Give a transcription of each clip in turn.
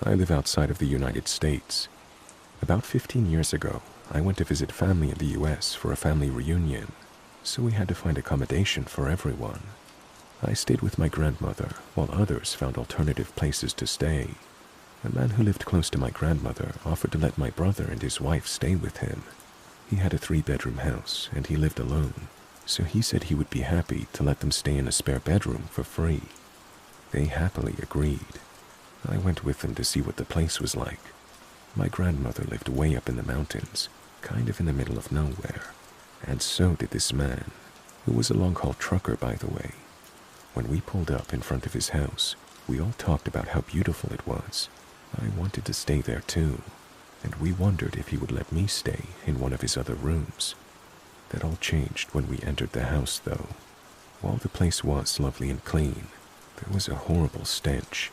I live outside of the United States. About 15 years ago, I went to visit family in the US for a family reunion, so we had to find accommodation for everyone. I stayed with my grandmother, while others found alternative places to stay. A man who lived close to my grandmother offered to let my brother and his wife stay with him. He had a 3-bedroom house, and he lived alone, so he said he would be happy to let them stay in a spare bedroom for free. They happily agreed. I went with them to see what the place was like. My grandmother lived way up in the mountains, kind of in the middle of nowhere, and so did this man, who was a long-haul trucker, by the way. When we pulled up in front of his house, we all talked about how beautiful it was. I wanted to stay there too, and we wondered if he would let me stay in one of his other rooms. That all changed when we entered the house, though. While the place was lovely and clean, there was a horrible stench.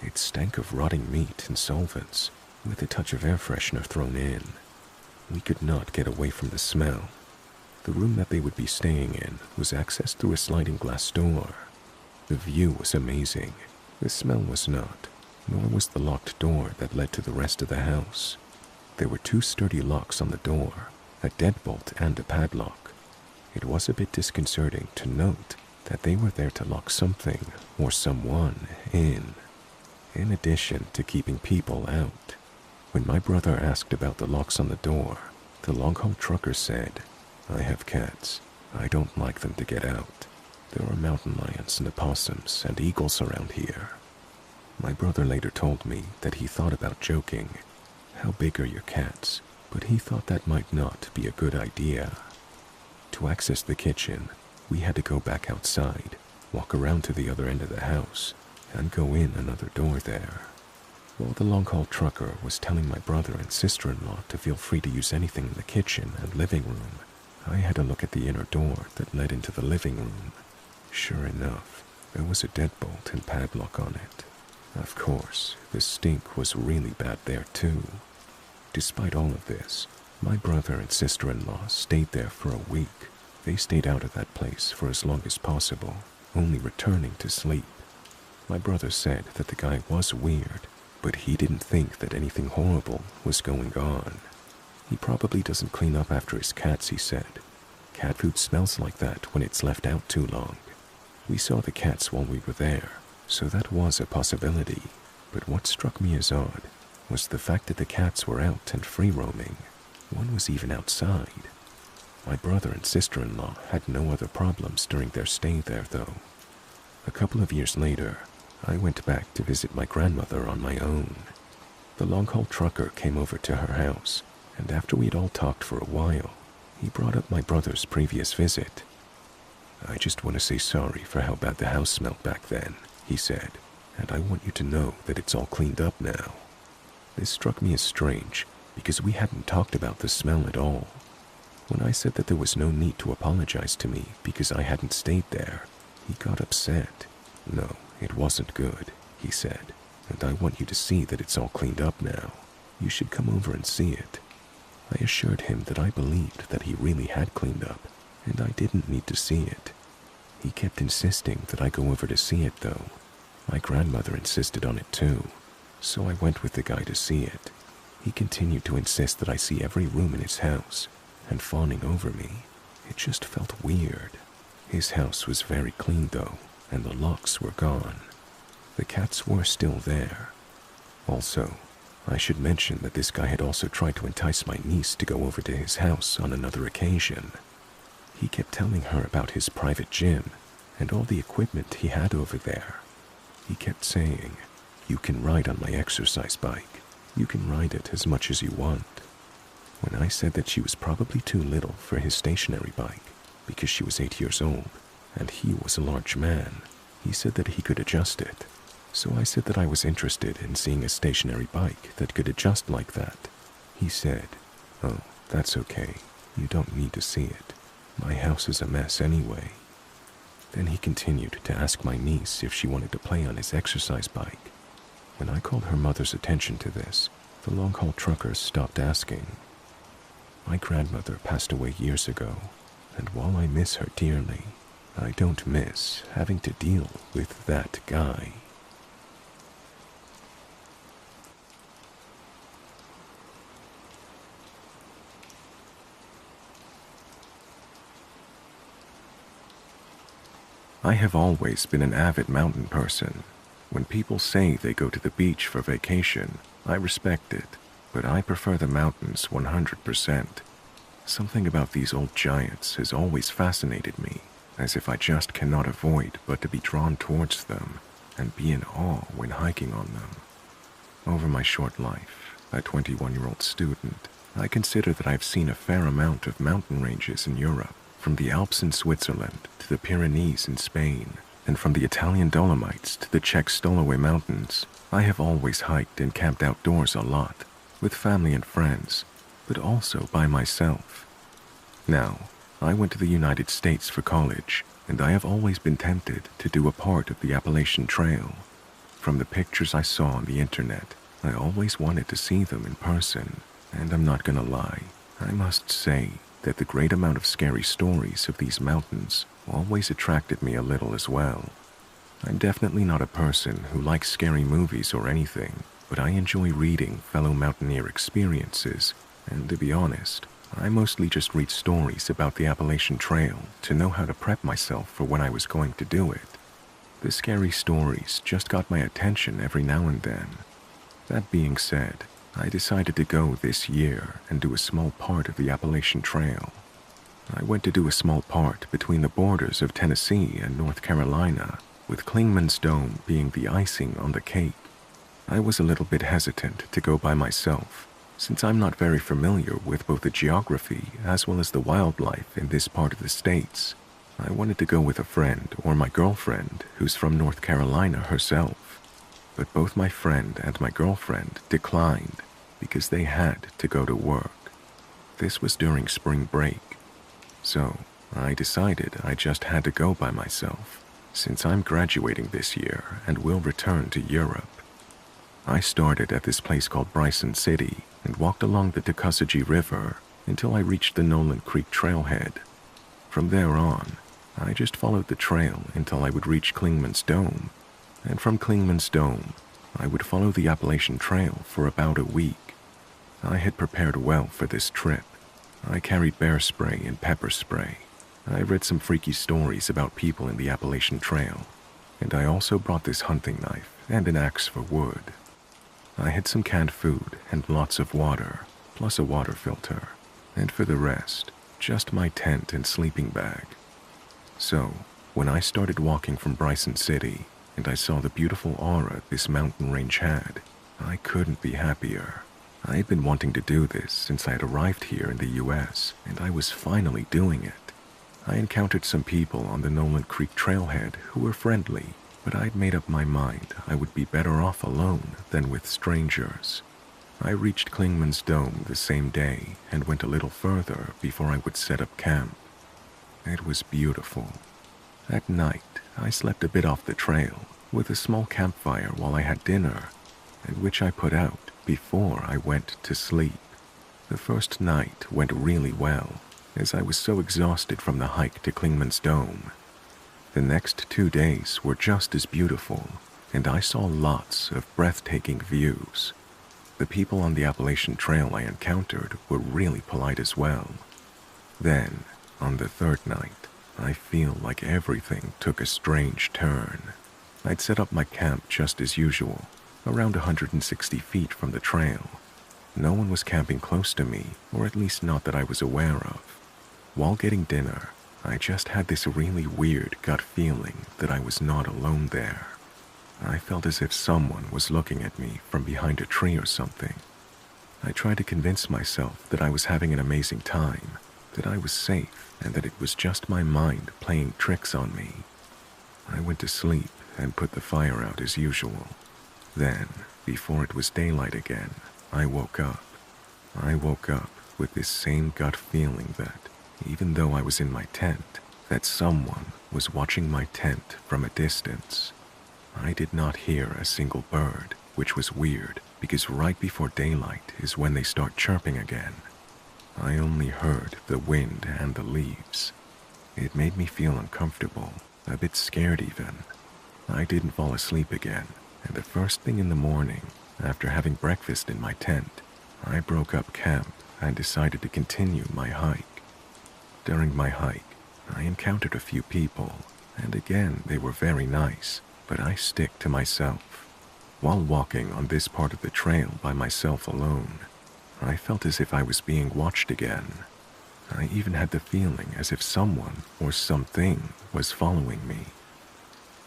It stank of rotting meat and solvents, with a touch of air freshener thrown in. We could not get away from the smell. The room that they would be staying in was accessed through a sliding glass door. The view was amazing. The smell was not, nor was the locked door that led to the rest of the house. There were 2 sturdy locks on the door, a deadbolt and a padlock. It was a bit disconcerting to note that they were there to lock something or someone in addition to keeping people out. When my brother asked about the locks on the door, the long-haul trucker said, "I have cats. I don't like them to get out. There are mountain lions and opossums and eagles around here." My brother later told me that he thought about joking, "How big are your cats?" But he thought that might not be a good idea. To access the kitchen, we had to go back outside, walk around to the other end of the house, and go in another door there. While the long-haul trucker was telling my brother and sister-in-law to feel free to use anything in the kitchen and living room, I had a look at the inner door that led into the living room. Sure enough, there was a deadbolt and padlock on it. Of course, the stink was really bad there too. Despite all of this, my brother and sister-in-law stayed there for a week. They stayed out of that place for as long as possible, only returning to sleep. My brother said that the guy was weird, but he didn't think that anything horrible was going on. He probably doesn't clean up after his cats, he said. Cat food smells like that when it's left out too long. We saw the cats while we were there, so that was a possibility. But what struck me as odd was the fact that the cats were out and free roaming. One was even outside. My brother and sister-in-law had no other problems during their stay there, though. A couple of years later, I went back to visit my grandmother on my own. The long-haul trucker came over to her house, and after we'd all talked for a while, he brought up my brother's previous visit. "I just want to say sorry for how bad the house smelled back then," he said, "and I want you to know that it's all cleaned up now." This struck me as strange, because we hadn't talked about the smell at all. When I said that there was no need to apologize to me because I hadn't stayed there, he got upset. "No, it wasn't good," he said, "and I want you to see that it's all cleaned up now. You should come over and see it." I assured him that I believed that he really had cleaned up, and I didn't need to see it. He kept insisting that I go over to see it, though. My grandmother insisted on it too, so I went with the guy to see it. He continued to insist that I see every room in his house, and fawning over me. It just felt weird. His house was very clean, though, and the locks were gone. The cats were still there. Also, I should mention that this guy had also tried to entice my niece to go over to his house on another occasion. He kept telling her about his private gym and all the equipment he had over there. He kept saying, "You can ride on my exercise bike. You can ride it as much as you want." When I said that she was probably too little for his stationary bike because she was 8 years old and he was a large man, he said that he could adjust it. So I said that I was interested in seeing a stationary bike that could adjust like that. He said, "Oh, that's okay. You don't need to see it. My house is a mess anyway." Then he continued to ask my niece if she wanted to play on his exercise bike. When I called her mother's attention to this, the long-haul truckers stopped asking. My grandmother passed away years ago, and while I miss her dearly, I don't miss having to deal with that guy. I have always been an avid mountain person. When people say they go to the beach for vacation, I respect it, but I prefer the mountains 100%. Something about these old giants has always fascinated me, as if I just cannot avoid but to be drawn towards them and be in awe when hiking on them. Over my short life, a 21-year-old student, I consider that I've seen a fair amount of mountain ranges in Europe, from the Alps in Switzerland to the Pyrenees in Spain, and from the Italian Dolomites to the Czech Stoloway Mountains. I have always hiked and camped outdoors a lot, with family and friends, but also by myself. Now, I went to the United States for college, and I have always been tempted to do a part of the Appalachian Trail. From the pictures I saw on the internet, I always wanted to see them in person, and I'm not gonna lie, I must say that the great amount of scary stories of these mountains always attracted me a little as well. I'm definitely not a person who likes scary movies or anything, but I enjoy reading fellow mountaineer experiences, and to be honest, I mostly just read stories about the Appalachian Trail to know how to prep myself for when I was going to do it. The scary stories just got my attention every now and then. That being said, I decided to go this year and do a small part of the Appalachian Trail. I went to do a small part between the borders of Tennessee and North Carolina, with Clingman's Dome being the icing on the cake. I was a little bit hesitant to go by myself, since I'm not very familiar with both the geography as well as the wildlife in this part of the States. I wanted to go with a friend or my girlfriend who's from North Carolina herself. But both my friend and my girlfriend declined because they had to go to work. This was during spring break. So I decided I just had to go by myself, since I'm graduating this year and will return to Europe. I started at this place called Bryson City and walked along the Tuckasegee River until I reached the Nolan Creek trailhead. From there on, I just followed the trail until I would reach Clingman's Dome, and from Clingman's Dome, I would follow the Appalachian Trail for about a week. I had prepared well for this trip. I carried bear spray and pepper spray. I read some freaky stories about people in the Appalachian Trail, and I also brought this hunting knife and an axe for wood. I had some canned food and lots of water, plus a water filter, and for the rest, just my tent and sleeping bag. So, when I started walking from Bryson City, and I saw the beautiful aura this mountain range had, I couldn't be happier. I had been wanting to do this since I had arrived here in the US, and I was finally doing it. I encountered some people on the Nolan Creek trailhead who were friendly, but I'd made up my mind I would be better off alone than with strangers. I reached Clingman's Dome the same day and went a little further before I would set up camp. It was beautiful. At night, I slept a bit off the trail with a small campfire while I had dinner, and which I put out before I went to sleep. The first night went really well, as I was so exhausted from the hike to Clingman's Dome. The next 2 days were just as beautiful, and I saw lots of breathtaking views. The people on the Appalachian Trail I encountered were really polite as well. Then, on the third night, I feel like everything took a strange turn. I'd set up my camp just as usual, around 160 feet from the trail. No one was camping close to me, or at least not that I was aware of. While getting dinner, I just had this really weird gut feeling that I was not alone there. I felt as if someone was looking at me from behind a tree or something. I tried to convince myself that I was having an amazing time, that I was safe, and that it was just my mind playing tricks on me. I went to sleep and put the fire out as usual. Then, before it was daylight again, I woke up. I woke up with this same gut feeling that, even though I was in my tent, that someone was watching my tent from a distance. I did not hear a single bird, which was weird because right before daylight is when they start chirping again. I only heard the wind and the leaves. It made me feel uncomfortable, a bit scared even. I didn't fall asleep again, and the first thing in the morning, after having breakfast in my tent, I broke up camp and decided to continue my hike. During my hike, I encountered a few people, And again, they were very nice, but I stick to myself. While walking on this part of the trail by myself alone, I felt as if I was being watched again. I even had the feeling as if someone or something was following me.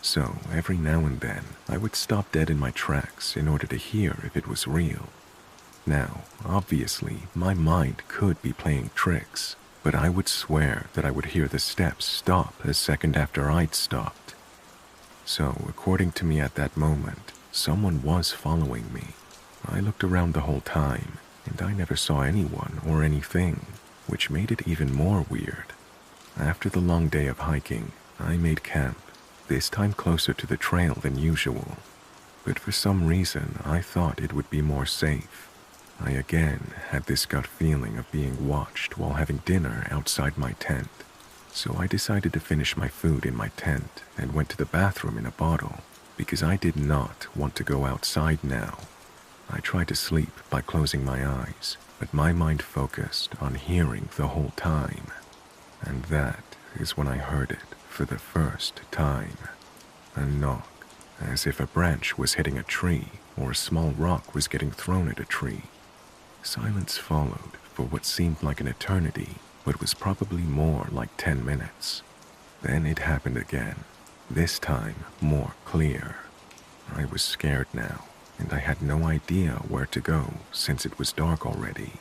So every now and then, I would stop dead in my tracks in order to hear if it was real. Now, obviously, my mind could be playing tricks, but I would swear that I would hear the steps stop a second after I'd stopped. So, according to me at that moment, someone was following me. I looked around the whole time, and I never saw anyone or anything, which made it even more weird. After the long day of hiking, I made camp, this time closer to the trail than usual. But for some reason, I thought it would be more safe. I again had this gut feeling of being watched while having dinner outside my tent. So I decided to finish my food in my tent and went to the bathroom in a bottle because I did not want to go outside now. I tried to sleep by closing my eyes, but my mind focused on hearing the whole time. And that is when I heard it for the first time. A knock, as if a branch was hitting a tree or a small rock was getting thrown at a tree. Silence followed for what seemed like an eternity, but was probably more like 10 minutes. Then it happened again, this time more clear. I was scared now, and I had no idea where to go since it was dark already.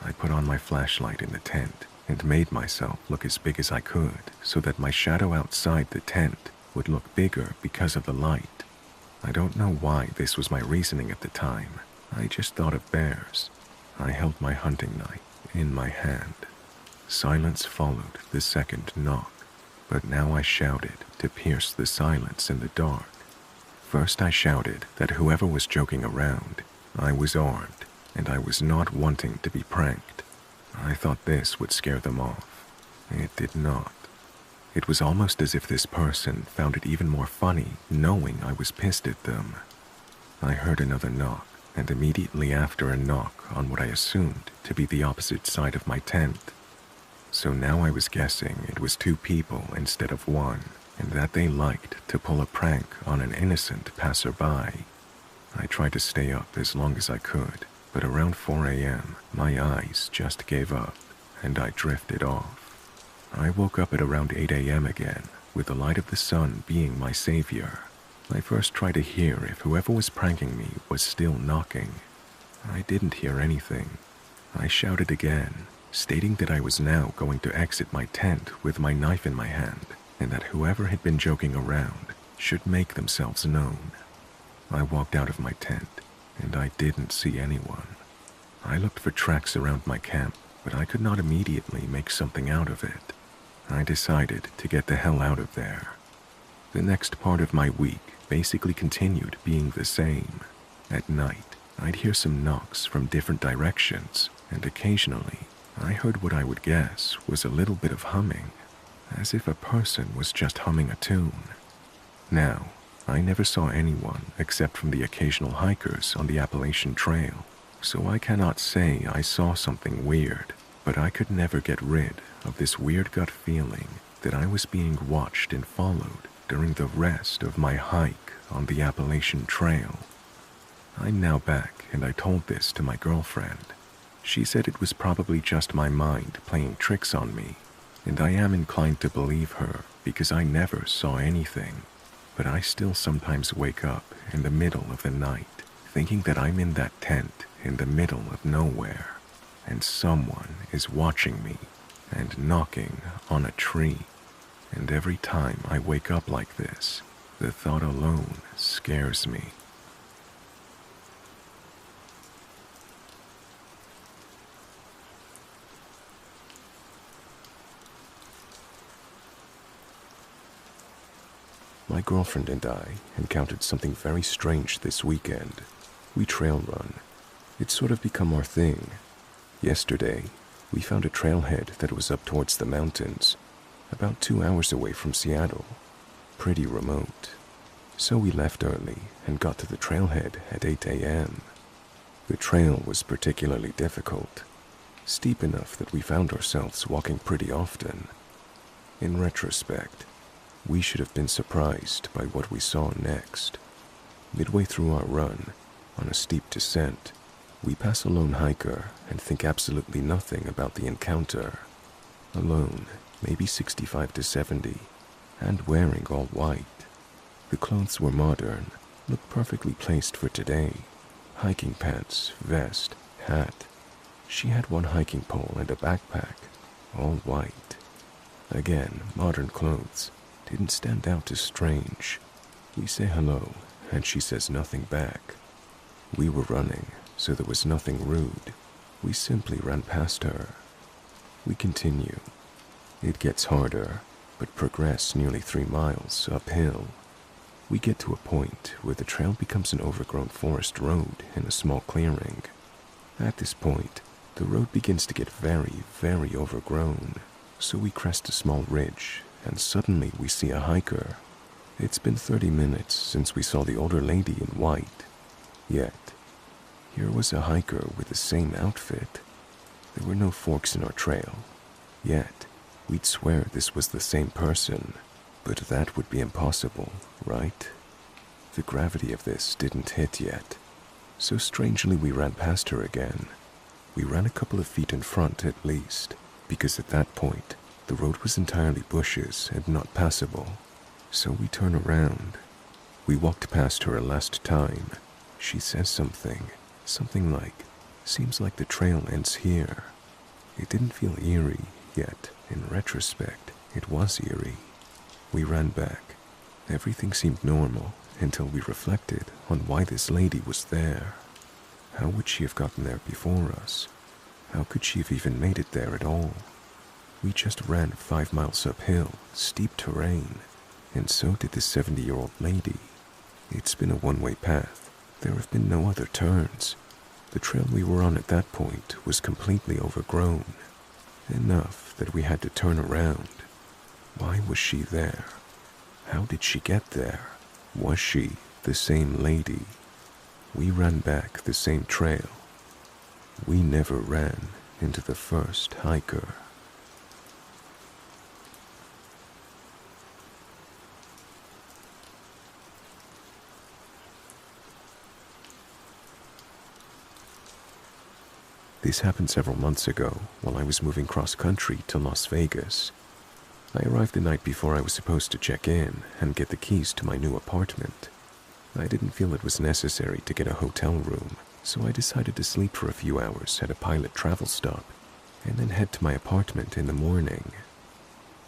I put on my flashlight in the tent and made myself look as big as I could so that my shadow outside the tent would look bigger because of the light. I don't know why this was my reasoning at the time. I just thought of bears. I held my hunting knife in my hand. Silence followed the second knock, but now I shouted to pierce the silence in the dark. First I shouted that whoever was joking around, I was armed, and I was not wanting to be pranked. I thought this would scare them off. It did not. It was almost as if this person found it even more funny knowing I was pissed at them. I heard another knock, and immediately after a knock on what I assumed to be the opposite side of my tent. So now I was guessing it was 2 people instead of 1, and that they liked to pull a prank on an innocent passerby. I tried to stay up as long as I could, but around 4 a.m., my eyes just gave up, and I drifted off. I woke up at around 8 a.m. again, with the light of the sun being my savior. I first tried to hear if whoever was pranking me was still knocking. I didn't hear anything. I shouted again, stating that I was now going to exit my tent with my knife in my hand, and that whoever had been joking around should make themselves known. I walked out of my tent, and I didn't see anyone. I looked for tracks around my camp, but I could not immediately make something out of it. I decided to get the hell out of there. The next part of my week basically continued being the same. At night, I'd hear some knocks from different directions, and occasionally, I heard what I would guess was a little bit of humming, as if a person was just humming a tune. Now, I never saw anyone except from the occasional hikers on the Appalachian Trail, so I cannot say I saw something weird, but I could never get rid of this weird gut feeling that I was being watched and followed during the rest of my hike on the Appalachian Trail. I'm now back, and I told this to my girlfriend. She said it was probably just my mind playing tricks on me, and I am inclined to believe her because I never saw anything. But I still sometimes wake up in the middle of the night, thinking that I'm in that tent in the middle of nowhere, and someone is watching me and knocking on a tree. And every time I wake up like this, the thought alone scares me. My girlfriend and I encountered something very strange this weekend. We trail run. It's sort of become our thing. Yesterday, we found a trailhead that was up towards the mountains, about 2 hours away from Seattle. Pretty remote. So we left early and got to the trailhead at 8 a.m. The trail was particularly difficult, steep enough that we found ourselves walking pretty often. In retrospect, We should have been surprised by what we saw next. Midway through our run, on a steep descent, we pass a lone hiker and think absolutely nothing about the encounter. Alone, maybe 65 to 70, and wearing all white. The clothes were modern, looked perfectly placed for today. Hiking pants, vest, hat. She had one hiking pole and a backpack, all white. Again, modern clothes didn't stand out as strange. We say hello, and she says nothing back. We were running, so there was nothing rude. We simply ran past her. We continue. It gets harder, but progress nearly 3 miles uphill. We get to a point where the trail becomes an overgrown forest road in a small clearing. At this point, the road begins to get very, very overgrown, so we crest a small ridge, and suddenly we see a hiker. It's been 30 minutes since we saw the older lady in white. Yet, here was a hiker with the same outfit. There were no forks in our trail. Yet, we'd swear this was the same person. But that would be impossible, right? The gravity of this didn't hit yet. So strangely we ran past her again. We ran a couple of feet in front at least, because at that point, the road was entirely bushes and not passable. So we turn around. We walked past her a last time. She says something like, "Seems like the trail ends here." It didn't feel eerie, yet, in retrospect, it was eerie. We ran back. Everything seemed normal until we reflected on why this lady was there. How would she have gotten there before us? How could she have even made it there at all? We just ran 5 miles uphill, steep terrain, and so did this 70-year-old lady. It's been a one-way path. There have been no other turns. The trail we were on at that point was completely overgrown, enough that we had to turn around. Why was she there? How did she get there? Was she the same lady? We ran back the same trail. We never ran into the first hiker. This happened several months ago while I was moving cross-country to Las Vegas. I arrived the night before I was supposed to check in and get the keys to my new apartment. I didn't feel it was necessary to get a hotel room, so I decided to sleep for a few hours at a pilot travel stop and then head to my apartment in the morning.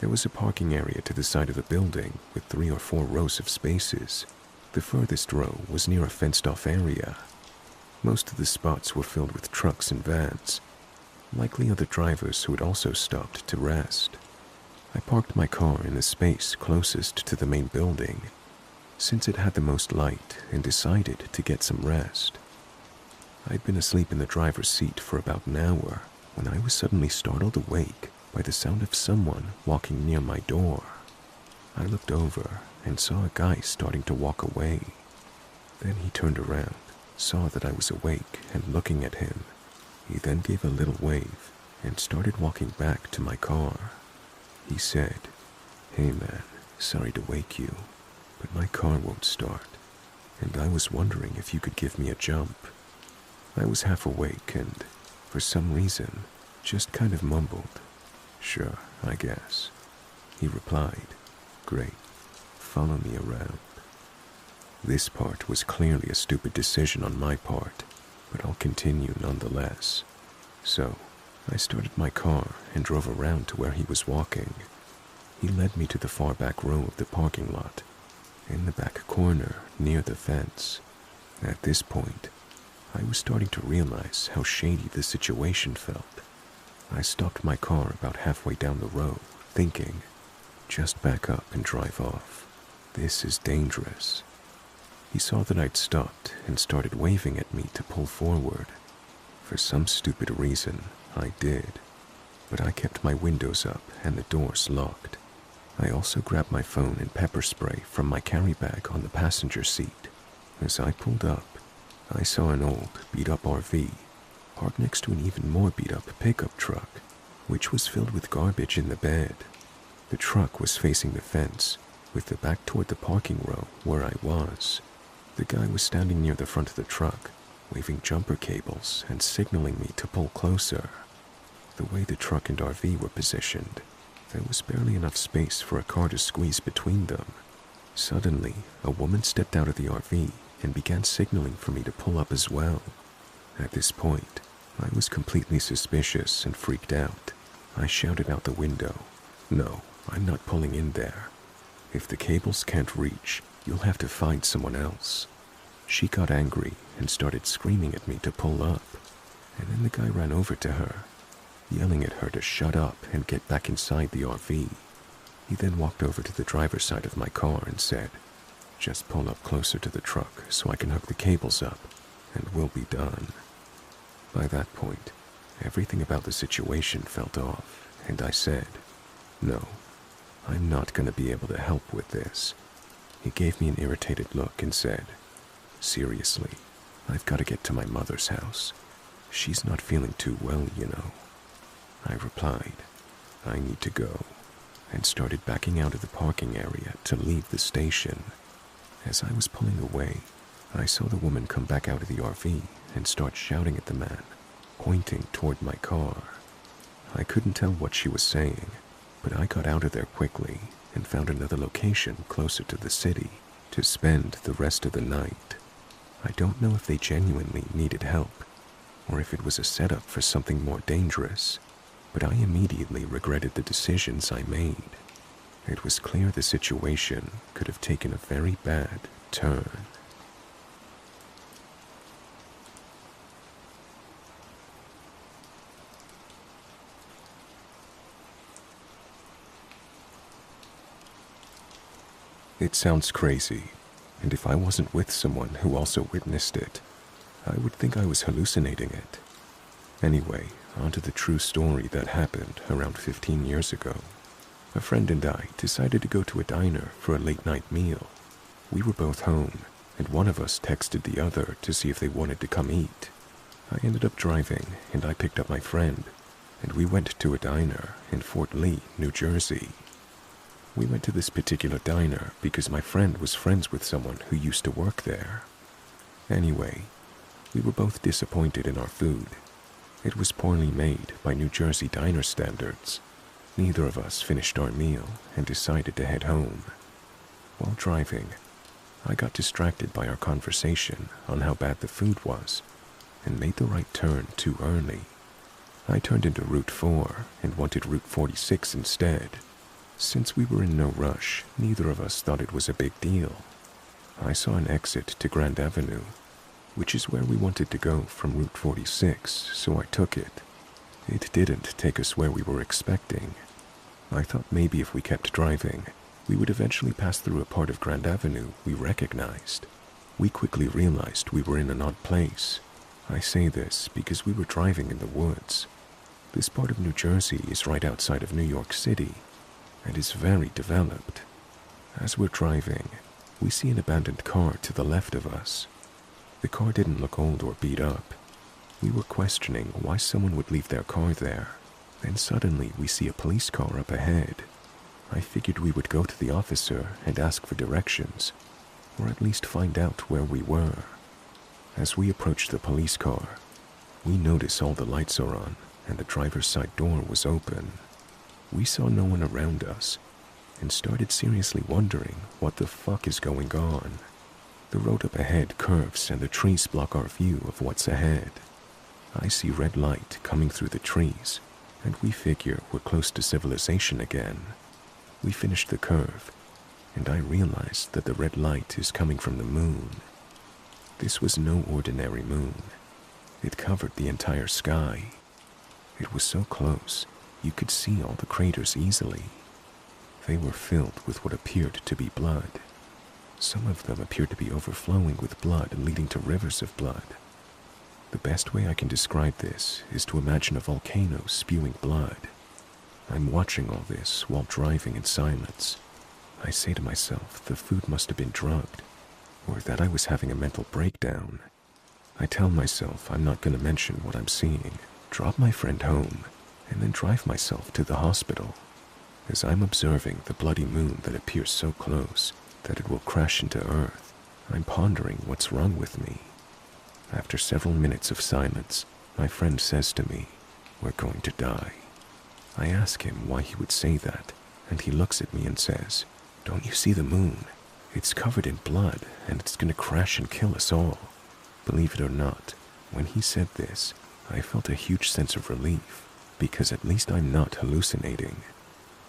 There was a parking area to the side of the building with 3 or 4 rows of spaces. The furthest row was near a fenced-off area. Most of the spots were filled with trucks and vans, likely other drivers who had also stopped to rest. I parked my car in the space closest to the main building, since it had the most light, and decided to get some rest. I'd been asleep in the driver's seat for about an hour when I was suddenly startled awake by the sound of someone walking near my door. I looked over and saw a guy starting to walk away. Then he turned around, saw that I was awake and looking at him. He then gave a little wave and started walking back to my car. He said, "Hey man, sorry to wake you, but my car won't start, and I was wondering if you could give me a jump." I was half awake and, for some reason, just kind of mumbled, "Sure, I guess." He replied, "Great, follow me around." This part was clearly a stupid decision on my part, but I'll continue nonetheless. So, I started my car and drove around to where he was walking. He led me to the far back row of the parking lot, in the back corner near the fence. At this point, I was starting to realize how shady the situation felt. I stopped my car about halfway down the row, thinking, just back up and drive off. This is dangerous. He saw that I'd stopped and started waving at me to pull forward. For some stupid reason, I did, but I kept my windows up and the doors locked. I also grabbed my phone and pepper spray from my carry bag on the passenger seat. As I pulled up, I saw an old, beat-up RV parked next to an even more beat-up pickup truck, which was filled with garbage in the bed. The truck was facing the fence, with the back toward the parking row where I was. The guy was standing near the front of the truck, waving jumper cables and signaling me to pull closer. The way the truck and RV were positioned, there was barely enough space for a car to squeeze between them. Suddenly, a woman stepped out of the RV and began signaling for me to pull up as well. At this point, I was completely suspicious and freaked out. I shouted out the window, "No, I'm not pulling in there. If the cables can't reach, you'll have to find someone else." She got angry and started screaming at me to pull up, and then the guy ran over to her, yelling at her to shut up and get back inside the RV. He then walked over to the driver's side of my car and said, "Just pull up closer to the truck so I can hook the cables up, and we'll be done." By that point, everything about the situation felt off, and I said, "No, I'm not going to be able to help with this." He gave me an irritated look and said, "Seriously, I've got to get to my mother's house. She's not feeling too well, you know." I replied, "I need to go," and started backing out of the parking area to leave the station. As I was pulling away, I saw the woman come back out of the RV and start shouting at the man, pointing toward my car. I couldn't tell what she was saying, but I got out of there quickly and found another location closer to the city to spend the rest of the night. I don't know if they genuinely needed help or if it was a setup for something more dangerous, but I immediately regretted the decisions I made. It was clear the situation could have taken a very bad turn. It sounds crazy, and if I wasn't with someone who also witnessed it, I would think I was hallucinating it. Anyway, onto the true story that happened around 15 years ago. A friend and I decided to go to a diner for a late-night meal. We were both home, and one of us texted the other to see if they wanted to come eat. I ended up driving, and I picked up my friend, and we went to a diner in Fort Lee, New Jersey. We went to this particular diner because my friend was friends with someone who used to work there. Anyway, we were both disappointed in our food. It was poorly made by New Jersey diner standards. Neither of us finished our meal and decided to head home. While driving, I got distracted by our conversation on how bad the food was and made the right turn too early. I turned into Route 4 and wanted Route 46 instead. Since we were in no rush, neither of us thought it was a big deal. I saw an exit to Grand Avenue, which is where we wanted to go from Route 46, so I took it. It didn't take us where we were expecting. I thought maybe if we kept driving, we would eventually pass through a part of Grand Avenue we recognized. We quickly realized we were in an odd place. I say this because we were driving in the woods. This part of New Jersey is right outside of New York City and is very developed. As we're driving, we see an abandoned car to the left of us. The car didn't look old or beat up. We were questioning why someone would leave their car there. Then suddenly we see a police car up ahead. I figured we would go to the officer and ask for directions, or at least find out where we were. As we approach the police car, we notice all the lights are on and the driver's side door was open. We saw no one around us and started seriously wondering what the fuck is going on. The road up ahead curves and the trees block our view of what's ahead. I see red light coming through the trees, and we figure we're close to civilization again. We finished the curve, and I realized that the red light is coming from the moon. This was no ordinary moon. It covered the entire sky. It was so close, you could see all the craters easily. They were filled with what appeared to be blood. Some of them appeared to be overflowing with blood, leading to rivers of blood. The best way I can describe this is to imagine a volcano spewing blood. I'm watching all this while driving in silence. I say to myself the food must have been drugged, or that I was having a mental breakdown. I tell myself I'm not going to mention what I'm seeing, drop my friend home, and then drive myself to the hospital. As I'm observing the bloody moon that appears so close that it will crash into Earth, I'm pondering what's wrong with me. After several minutes of silence, my friend says to me, "We're going to die." I ask him why he would say that, and he looks at me and says, "Don't you see the moon? It's covered in blood, and it's going to crash and kill us all." Believe it or not, when he said this, I felt a huge sense of relief, because at least I'm not hallucinating.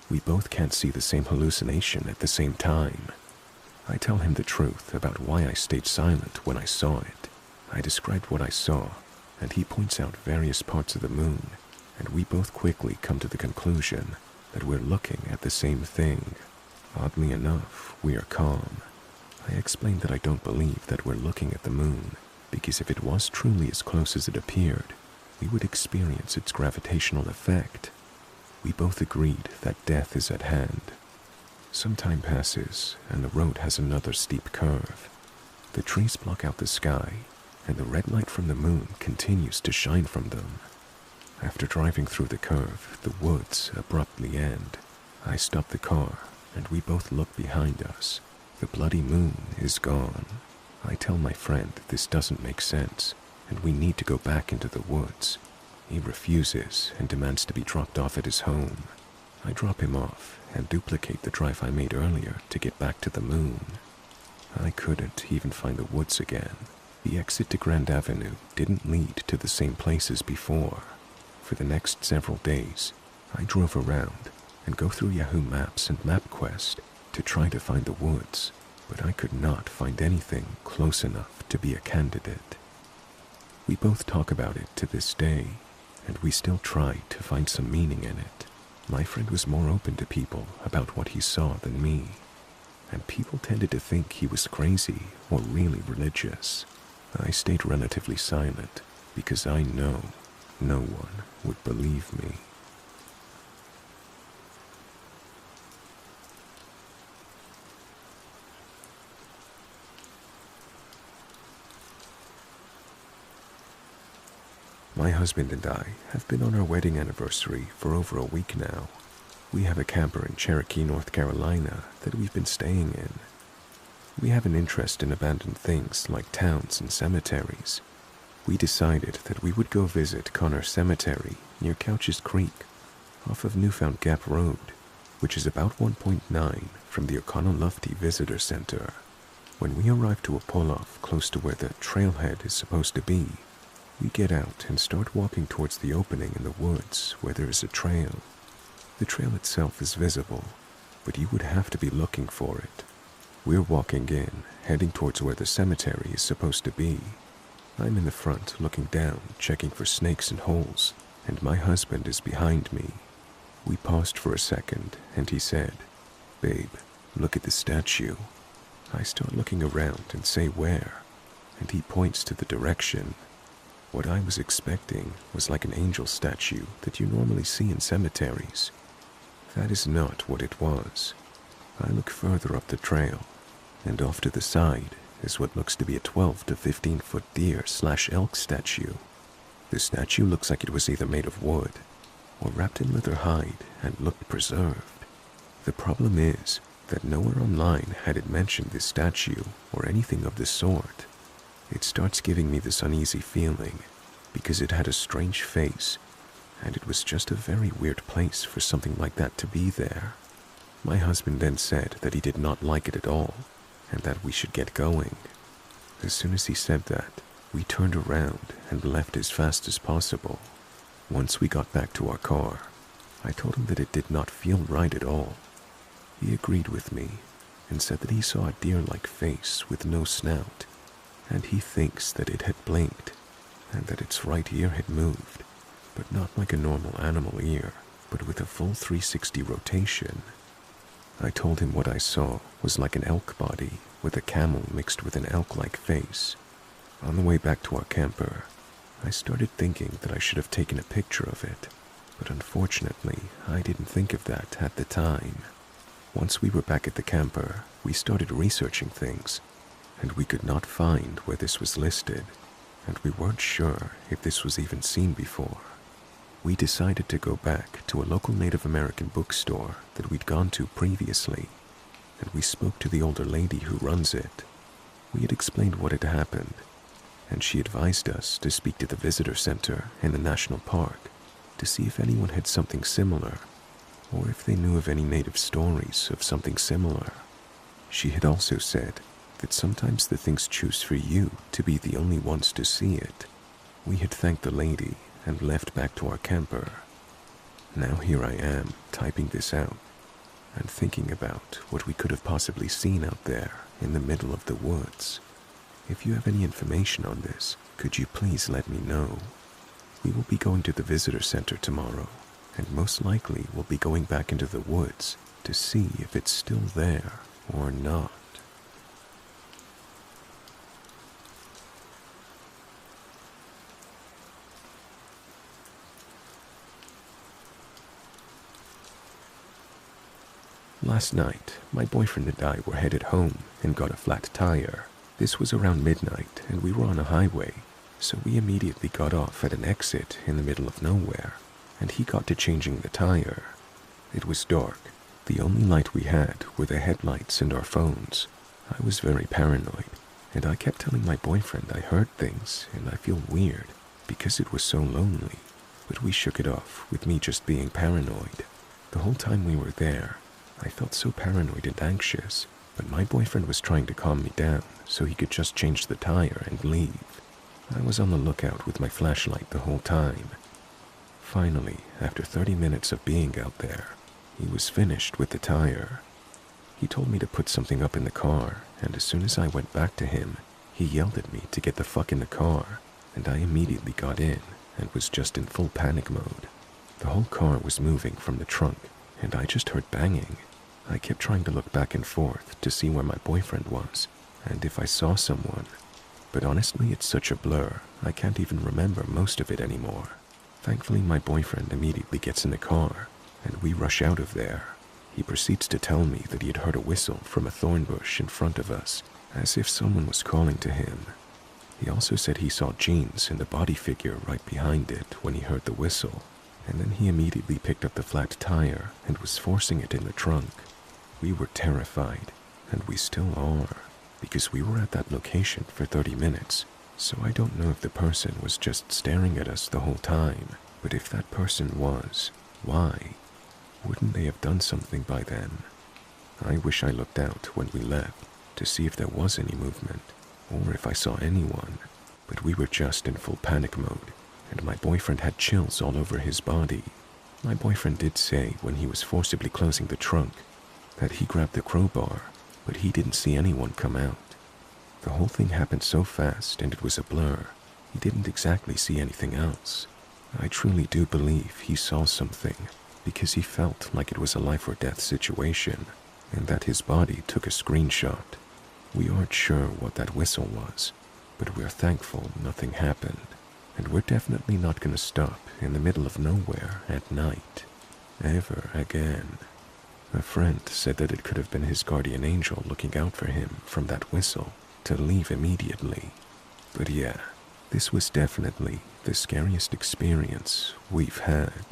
We both can't see the same hallucination at the same time. I tell him the truth about why I stayed silent when I saw it. I described what I saw, and he points out various parts of the moon, and we both quickly come to the conclusion that we're looking at the same thing. Oddly enough, we are calm. I explained that I don't believe that we're looking at the moon, because if it was truly as close as it appeared, we would experience its gravitational effect. We both agreed that death is at hand. Some time passes, and the road has another steep curve. The trees block out the sky, and the red light from the moon continues to shine from them. After driving through the curve, the woods abruptly end. I stop the car, and we both look behind us. The bloody moon is gone. I tell my friend this doesn't make sense, and we need to go back into the woods. He refuses and demands to be dropped off at his home. I drop him off and duplicate the drive I made earlier to get back to the moon. I couldn't even find the woods again. The exit to Grand Avenue didn't lead to the same place as before. For the next several days, I drove around and go through Yahoo Maps and MapQuest to try to find the woods, but I could not find anything close enough to be a candidate. We both talk about it to this day, and we still try to find some meaning in it. My friend was more open to people about what he saw than me, and people tended to think he was crazy or really religious. I stayed relatively silent because I know no one would believe me. My husband and I have been on our wedding anniversary for over a week now. We have a camper in Cherokee, North Carolina that we've been staying in. We have an interest in abandoned things like towns and cemeteries. We decided that we would go visit Connor Cemetery near Couches Creek off of Newfound Gap Road, which is about 1.9 from the Oconaluftee Visitor Center. When we arrive to a pull-off close to where the trailhead is supposed to be, we get out and start walking towards the opening in the woods where there is a trail. The trail itself is visible, but you would have to be looking for it. We're walking in, heading towards where the cemetery is supposed to be. I'm in the front looking down, checking for snakes and holes, and my husband is behind me. We paused for a second, and he said, "Babe, look at the statue." I start looking around and say where, and he points to the direction. What I was expecting was like an angel statue that you normally see in cemeteries. That is not what it was. I look further up the trail, and off to the side is what looks to be a 12 to 15-foot deer/elk statue. The statue looks like it was either made of wood or wrapped in leather hide and looked preserved. The problem is that nowhere online had it mentioned this statue or anything of the sort. It starts giving me this uneasy feeling because it had a strange face, and it was just a very weird place for something like that to be there. My husband then said that he did not like it at all, and that we should get going. As soon as he said that, we turned around and left as fast as possible. Once we got back to our car, I told him that it did not feel right at all. He agreed with me and said that he saw a deer-like face with no snout, and he thinks that it had blinked and that its right ear had moved, but not like a normal animal ear, but with a full 360 rotation. I told him what I saw was like an elk body with a camel mixed with an elk-like face. On the way back to our camper, I started thinking that I should have taken a picture of it, but unfortunately, I didn't think of that at the time. Once we were back at the camper, we started researching things, and we could not find where this was listed, and we weren't sure if this was even seen before. We decided to go back to a local Native American bookstore that we'd gone to previously, and we spoke to the older lady who runs it. We had explained what had happened, and she advised us to speak to the visitor center in the national park to see if anyone had something similar, or if they knew of any native stories of something similar. She had also said that sometimes the things choose for you to be the only ones to see it. We had thanked the lady and left back to our camper. Now here I am, typing this out, and thinking about what we could have possibly seen out there in the middle of the woods. If you have any information on this, could you please let me know? We will be going to the visitor center tomorrow, and most likely we'll be going back into the woods to see if it's still there or not. Last night, my boyfriend and I were headed home and got a flat tire. This was around midnight and we were on a highway, so we immediately got off at an exit in the middle of nowhere, and he got to changing the tire. It was dark. The only light we had were the headlights and our phones. I was very paranoid, and I kept telling my boyfriend I heard things and I feel weird because it was so lonely, but we shook it off with me just being paranoid. The whole time we were there, I felt so paranoid and anxious, but my boyfriend was trying to calm me down so he could just change the tire and leave. I was on the lookout with my flashlight the whole time. Finally, after 30 minutes of being out there, he was finished with the tire. He told me to put something up in the car, and as soon as I went back to him, he yelled at me to get the fuck in the car, and I immediately got in and was just in full panic mode. The whole car was moving from the trunk, and I just heard banging. I kept trying to look back and forth to see where my boyfriend was, and if I saw someone. But honestly, it's such a blur, I can't even remember most of it anymore. Thankfully, my boyfriend immediately gets in the car, and we rush out of there. He proceeds to tell me that he had heard a whistle from a thorn bush in front of us, as if someone was calling to him. He also said he saw jeans and a body figure right behind it when he heard the whistle, and then he immediately picked up the flat tire and was forcing it in the trunk. We were terrified, and we still are, because we were at that location for 30 minutes, so I don't know if the person was just staring at us the whole time, but if that person was, why? Wouldn't they have done something by then? I wish I looked out when we left to see if there was any movement, or if I saw anyone, but we were just in full panic mode, and my boyfriend had chills all over his body. My boyfriend did say when he was forcibly closing the trunk that he grabbed the crowbar, but he didn't see anyone come out. The whole thing happened so fast and it was a blur, he didn't exactly see anything else. I truly do believe he saw something, because he felt like it was a life or death situation, and that his body took a screenshot. We aren't sure what that whistle was, but we're thankful nothing happened, and we're definitely not gonna stop in the middle of nowhere at night, ever again. A friend said that it could have been his guardian angel looking out for him from that whistle to leave immediately. But yeah, this was definitely the scariest experience we've had.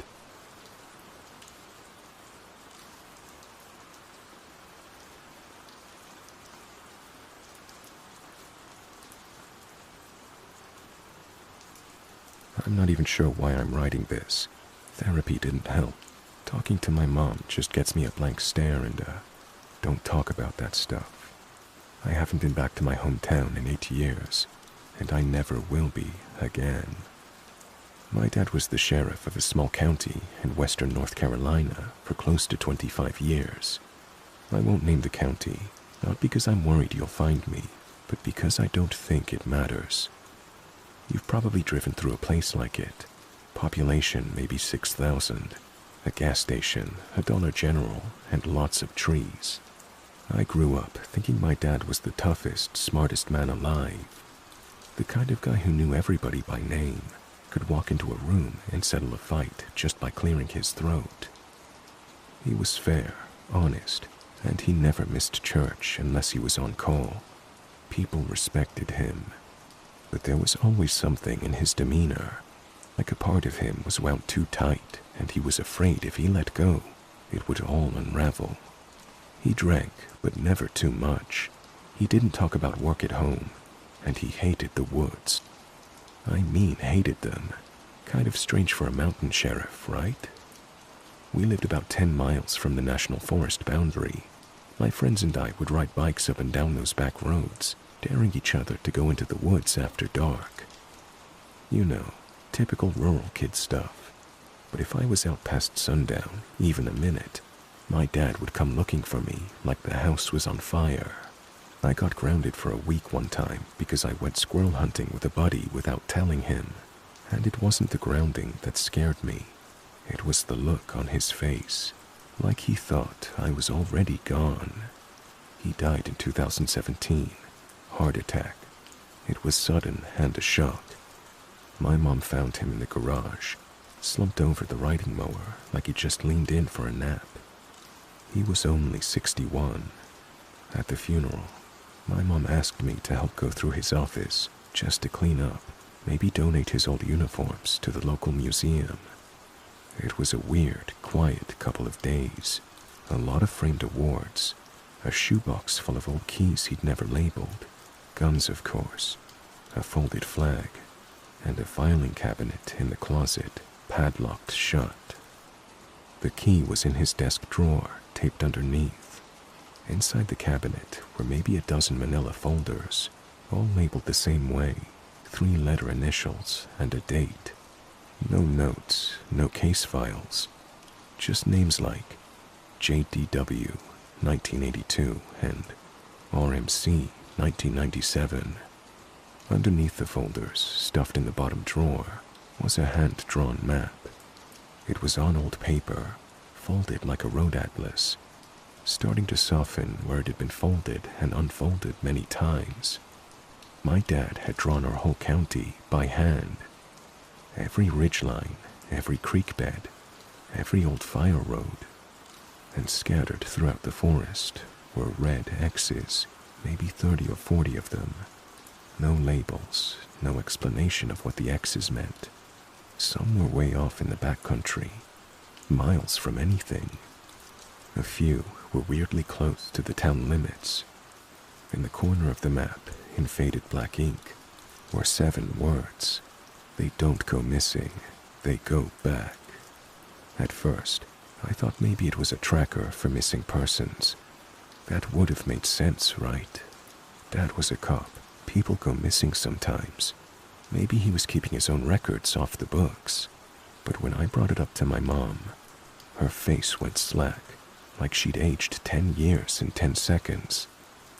I'm not even sure why I'm writing this. Therapy didn't help. Talking to my mom just gets me a blank stare and don't talk about that stuff. I haven't been back to my hometown in 8 years, and I never will be again. My dad was the sheriff of a small county in western North Carolina for close to 25 years. I won't name the county, not because I'm worried you'll find me, but because I don't think it matters. You've probably driven through a place like it. Population maybe 6,000. A gas station, a Dollar General, and lots of trees. I grew up thinking my dad was the toughest, smartest man alive. The kind of guy who knew everybody by name, could walk into a room and settle a fight just by clearing his throat. He was fair, honest, and he never missed church unless he was on call. People respected him. But there was always something in his demeanor. like a part of him was wound too tight, and he was afraid if he let go, it would all unravel. He drank, but never too much. He didn't talk about work at home, and he hated the woods. I mean hated them. Kind of strange for a mountain sheriff, right? We lived about 10 miles from the national forest boundary. My friends and I would ride bikes up and down those back roads, daring each other to go into the woods after dark. You know, typical rural kid stuff. But if I was out past sundown, even a minute, my dad would come looking for me like the house was on fire. I got grounded for a week one time because I went squirrel hunting with a buddy without telling him. And it wasn't the grounding that scared me. It was the look on his face, like he thought I was already gone. He died in 2017, heart attack. It was sudden and a shock. My mom found him in the garage, slumped over the riding mower like he just leaned in for a nap. He was only 61. At the funeral, my mom asked me to help go through his office just to clean up, maybe donate his old uniforms to the local museum. It was a weird, quiet couple of days. A lot of framed awards, a shoebox full of old keys he'd never labeled, guns of course, a folded flag, and a filing cabinet in the closet, padlocked shut. The key was in his desk drawer, taped underneath. Inside the cabinet were maybe a dozen manila folders, all labeled the same way, 3-letter initials and a date. No notes, no case files, just names like JDW 1982 and RMC 1997. Underneath the folders, stuffed in the bottom drawer, was a hand-drawn map. It was on old paper, folded like a road atlas, starting to soften where it had been folded and unfolded many times. My dad had drawn our whole county by hand. Every ridgeline, every creek bed, every old fire road, and scattered throughout the forest were red X's, maybe 30 or 40 of them. No labels, no explanation of what the X's meant. Some were way off in the backcountry, miles from anything. A few were weirdly close to the town limits. In the corner of the map, in faded black ink, were 7 words. They don't go missing, they go back. At first, I thought maybe it was a tracker for missing persons. That would have made sense, right? Dad was a cop. People go missing sometimes. Maybe he was keeping his own records off the books. But when I brought it up to my mom, her face went slack, like she'd aged 10 years in 10 seconds.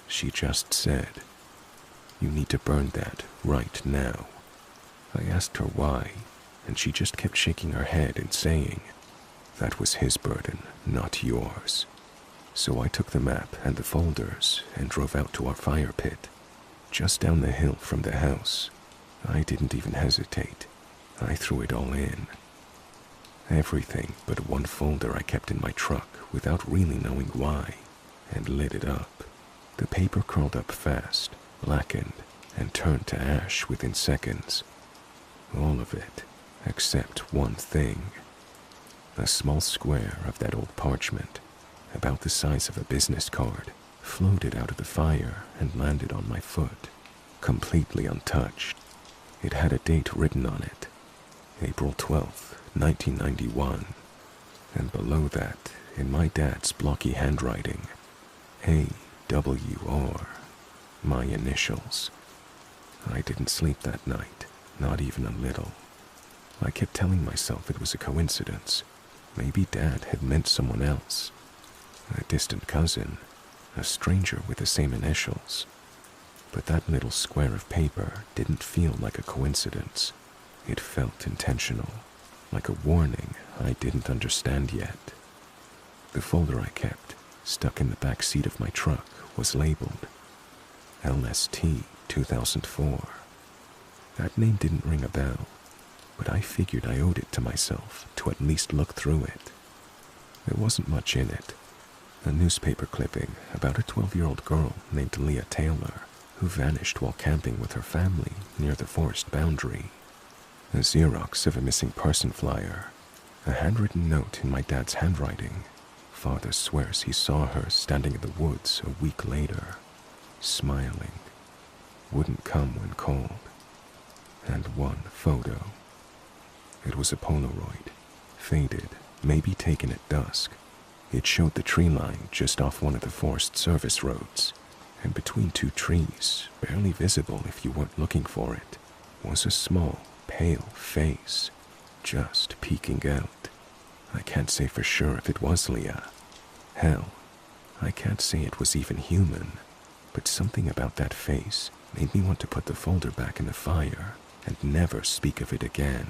She just said, "You need to burn that right now." I asked her why, and she just kept shaking her head and saying, "That was his burden, not yours." So I took the map and the folders and drove out to our fire pit, just down the hill from the house. I didn't even hesitate. I threw it all in. Everything but one folder I kept in my truck without really knowing why, and lit it up. The paper curled up fast, blackened, and turned to ash within seconds. All of it, except one thing. A small square of that old parchment, about the size of a business card, floated out of the fire and landed on my foot, completely untouched. It had a date written on it, April 12th, 1991, and below that, in my dad's blocky handwriting, AWR, my initials. I didn't sleep that night, not even a little. I kept telling myself it was a coincidence. Maybe Dad had meant someone else, a distant cousin, a stranger with the same initials. But that little square of paper didn't feel like a coincidence. It felt intentional, like a warning I didn't understand yet. The folder I kept, stuck in the back seat of my truck, was labeled LST 2004. That name didn't ring a bell, but I figured I owed it to myself to at least look through it. There wasn't much in it. A newspaper clipping about a 12-year-old girl named Leah Taylor, who vanished while camping with her family near the forest boundary. a Xerox of a missing person flyer, a handwritten note in my dad's handwriting. Father swears he saw her standing in the woods a week later, smiling, wouldn't come when called, and one photo. It was a Polaroid, faded, maybe taken at dusk. It showed the tree line just off one of the Forest Service roads, and between two trees, barely visible if you weren't looking for it, was a small, pale face, just peeking out. I can't say for sure if it was Leah. Hell, I can't say it was even human, but something about that face made me want to put the folder back in the fire and never speak of it again.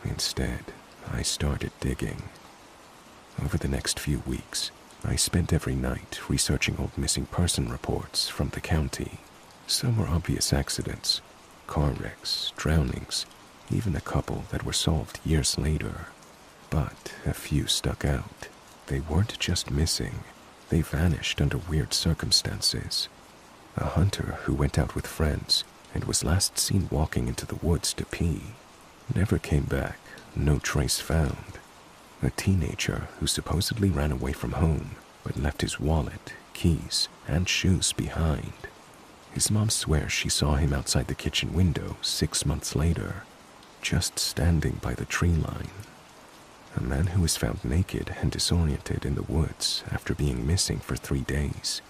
Instead, I started digging. Over the next few weeks, I spent every night researching old missing person reports from the county. Some were obvious accidents, car wrecks, drownings, even a couple that were solved years later. But a few stuck out. They weren't just missing, they vanished under weird circumstances. A hunter who went out with friends and was last seen walking into the woods to pee never came back, no trace found. A teenager who supposedly ran away from home but left his wallet, keys, and shoes behind. His mom swears she saw him outside the kitchen window 6 months later, just standing by the tree line. A man who was found naked and disoriented in the woods after being missing for 3 days.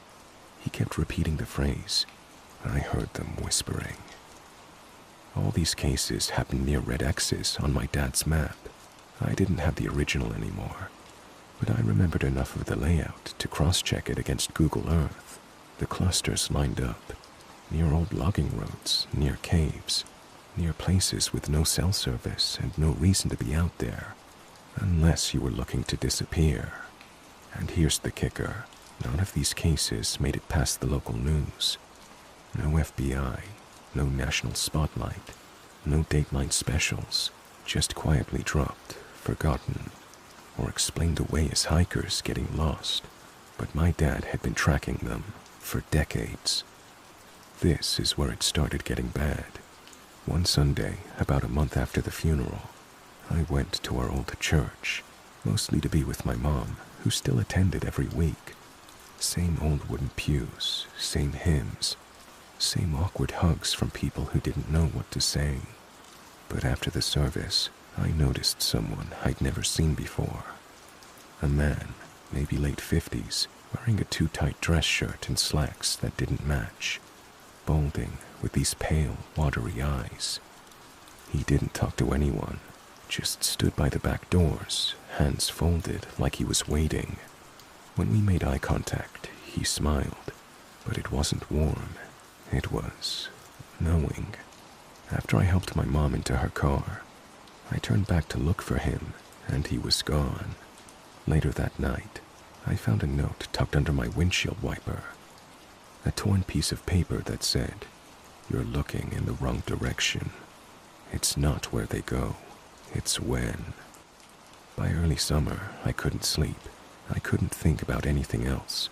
He kept repeating the phrase, "I heard them whispering." All these cases happened near red X's on my dad's map. I didn't have the original anymore, but I remembered enough of the layout to cross-check it against Google Earth. The clusters lined up, near old logging roads, near caves, near places with no cell service and no reason to be out there, unless you were looking to disappear. And here's the kicker. None of these cases made it past the local news. No FBI, no national spotlight, no Dateline specials, just quietly dropped, forgotten, or explained away as hikers getting lost. But my dad had been tracking them for decades. This is where it started getting bad. One Sunday, about a month after the funeral, I went to our old church, mostly to be with my mom, who still attended every week. Same old wooden pews, same hymns, same awkward hugs from people who didn't know what to say. But after the service, I noticed someone I'd never seen before. A man, maybe late 50s, wearing a too-tight dress shirt and slacks that didn't match, balding with these pale, watery eyes. He didn't talk to anyone, just stood by the back doors, hands folded like he was waiting. When we made eye contact, he smiled, but it wasn't warm. It was knowing. After I helped my mom into her car, I turned back to look for him, and he was gone. Later that night, I found a note tucked under my windshield wiper. A torn piece of paper that said, "You're looking in the wrong direction. It's not where they go, it's when." By early summer, I couldn't sleep. I couldn't think about anything else.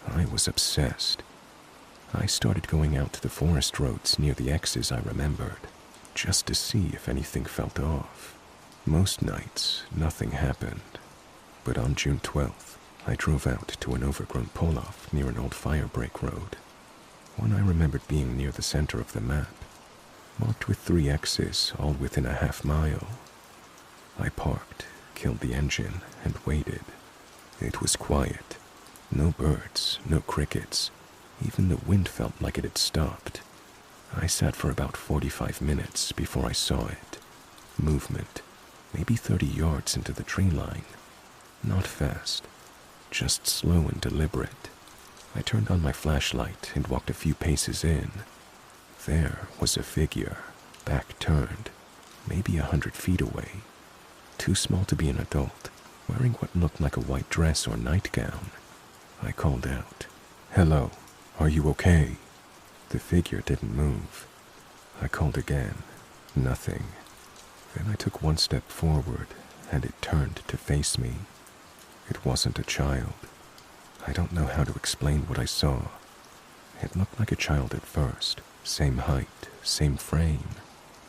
I was obsessed. I started going out to the forest roads near the X's I remembered, just to see if anything felt off. Most nights, nothing happened. But on June 12th, I drove out to an overgrown pull-off near an old firebreak road. One I remembered being near the center of the map, marked with 3 X's all within a half-mile. I parked, killed the engine, and waited. It was quiet. No birds, no crickets. Even the wind felt like it had stopped. I sat for about 45 minutes before I saw it. Movement, maybe 30 yards into the tree line. Not fast, just slow and deliberate. I turned on my flashlight and walked a few paces in. There was a figure, back turned, maybe 100 feet away. Too small to be an adult, wearing what looked like a white dress or nightgown. I called out, "Hello, are you okay?" The figure didn't move. I called again, nothing. Then I took one step forward, and it turned to face me. It wasn't a child. I don't know how to explain what I saw. It looked like a child at first, same height, same frame,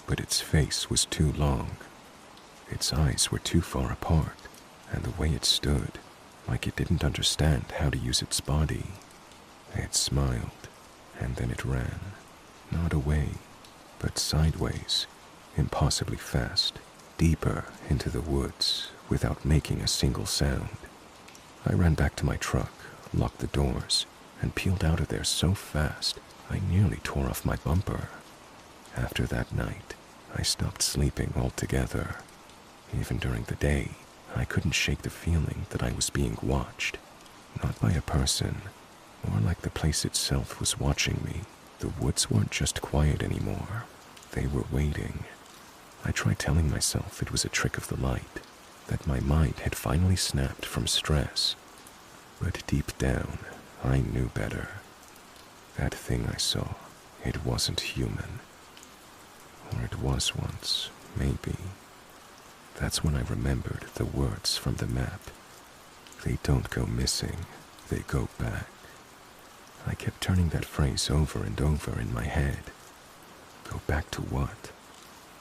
but its face was too long. Its eyes were too far apart, and the way it stood, like it didn't understand how to use its body. It smiled, and then it ran, not away, but sideways, impossibly fast, deeper into the woods without making a single sound. I ran back to my truck, locked the doors, and peeled out of there so fast I nearly tore off my bumper. After that night, I stopped sleeping altogether. Even during the day, I couldn't shake the feeling that I was being watched, not by a person, more like the place itself was watching me. The woods weren't just quiet anymore. They were waiting. I tried telling myself it was a trick of the light, that my mind had finally snapped from stress. But deep down, I knew better. That thing I saw, it wasn't human. Or it was once, maybe. That's when I remembered the words from the map. They don't go missing, they go back. I kept turning that phrase over and over in my head. Go back to what?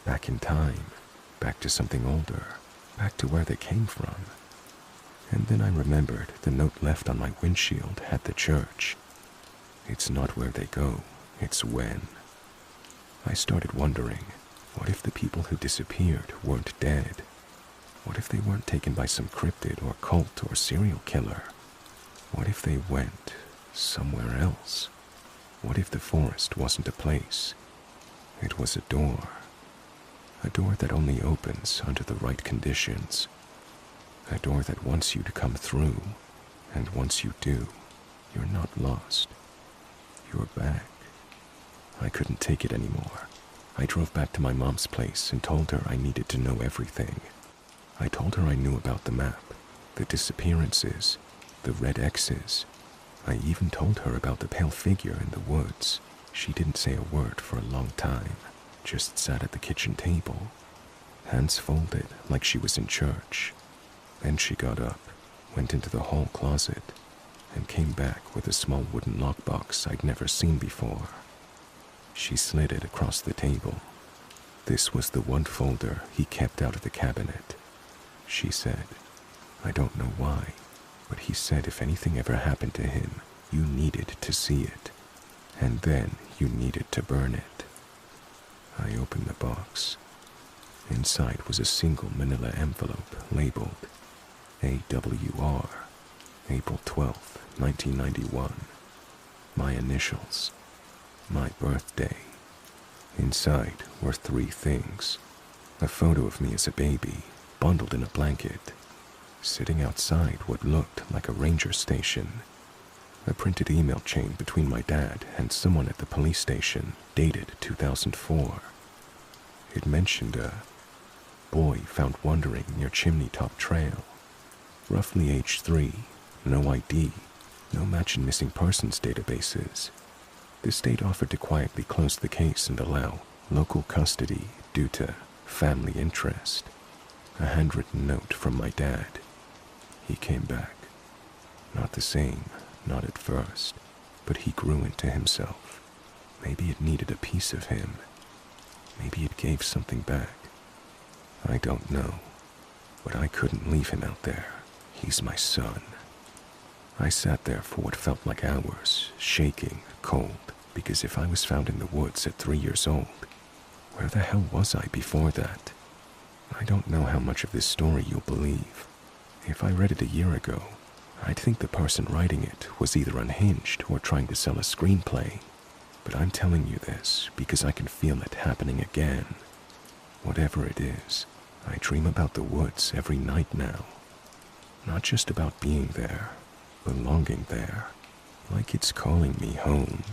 Back in time, back to something older, back to where they came from. And then I remembered the note left on my windshield at the church. It's not where they go, it's when. I started wondering, what if the people who disappeared weren't dead? What if they weren't taken by some cryptid or cult or serial killer? What if they went somewhere else? What if the forest wasn't a place? It was a door. A door that only opens under the right conditions. A door that wants you to come through, and once you do, you're not lost. You're back. I couldn't take it anymore. I drove back to my mom's place and told her I needed to know everything. I told her I knew about the map, the disappearances, the red X's. I even told her about the pale figure in the woods. She didn't say a word for a long time, just sat at the kitchen table, hands folded like she was in church. Then she got up, went into the hall closet, and came back with a small wooden lockbox I'd never seen before. She slid it across the table. This was the one folder he kept out of the cabinet. She said, I don't know why, but he said if anything ever happened to him, you needed to see it, and then you needed to burn it. I opened the box. Inside was a single manila envelope labeled AWR, April 12th, 1991. My initials. My birthday. Inside were 3 things. A photo of me as a baby, bundled in a blanket, sitting outside what looked like a ranger station. A printed email chain between my dad and someone at the police station, dated 2004. It mentioned a boy found wandering near Chimney Top Trail. Roughly age 3, no ID, no match in missing persons databases. The state offered to quietly close the case and allow local custody due to family interest. A handwritten note from my dad. He came back. Not the same, not at first, but he grew into himself. Maybe it needed a piece of him. Maybe it gave something back. I don't know, but I couldn't leave him out there. He's my son. I sat there for what felt like hours, shaking, cold, because if I was found in the woods at 3 years old, where the hell was I before that? I don't know how much of this story you'll believe. If I read it a year ago, I'd think the person writing it was either unhinged or trying to sell a screenplay. But I'm telling you this because I can feel it happening again. Whatever it is, I dream about the woods every night now. Not just about being there, belonging there, like it's calling me home.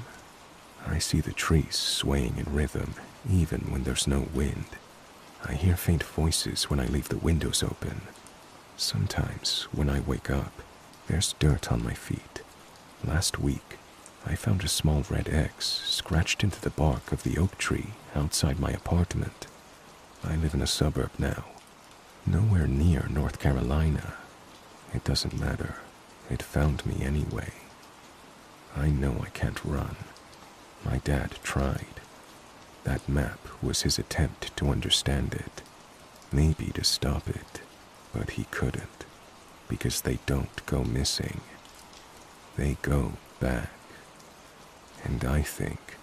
I see the trees swaying in rhythm, even when there's no wind. I hear faint voices when I leave the windows open. Sometimes, when I wake up, there's dirt on my feet. Last week, I found a small red X scratched into the bark of the oak tree outside my apartment. I live in a suburb now, nowhere near North Carolina. It doesn't matter. It found me anyway. I know I can't run. My dad tried. That map was his attempt to understand it, maybe to stop it, but he couldn't, because they don't go missing. They go back. And I think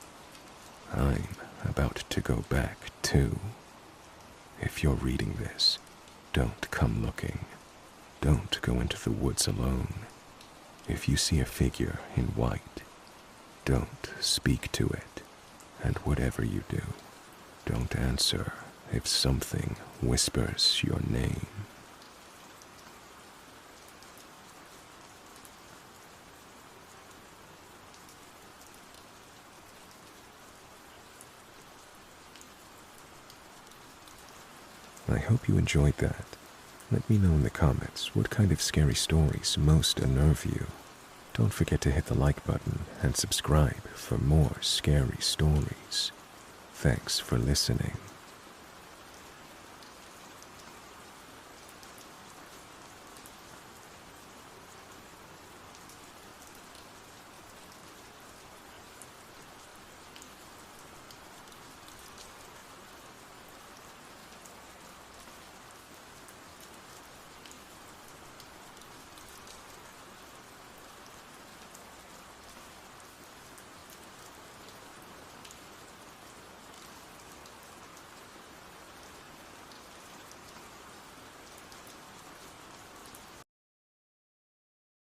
I'm about to go back too. If you're reading this, don't come looking. Don't go into the woods alone. If you see a figure in white, don't speak to it. And whatever you do, don't answer if something whispers your name. I hope you enjoyed that. Let me know in the comments what kind of scary stories most unnerve you. Don't forget to hit the like button and subscribe for more scary stories. Thanks for listening.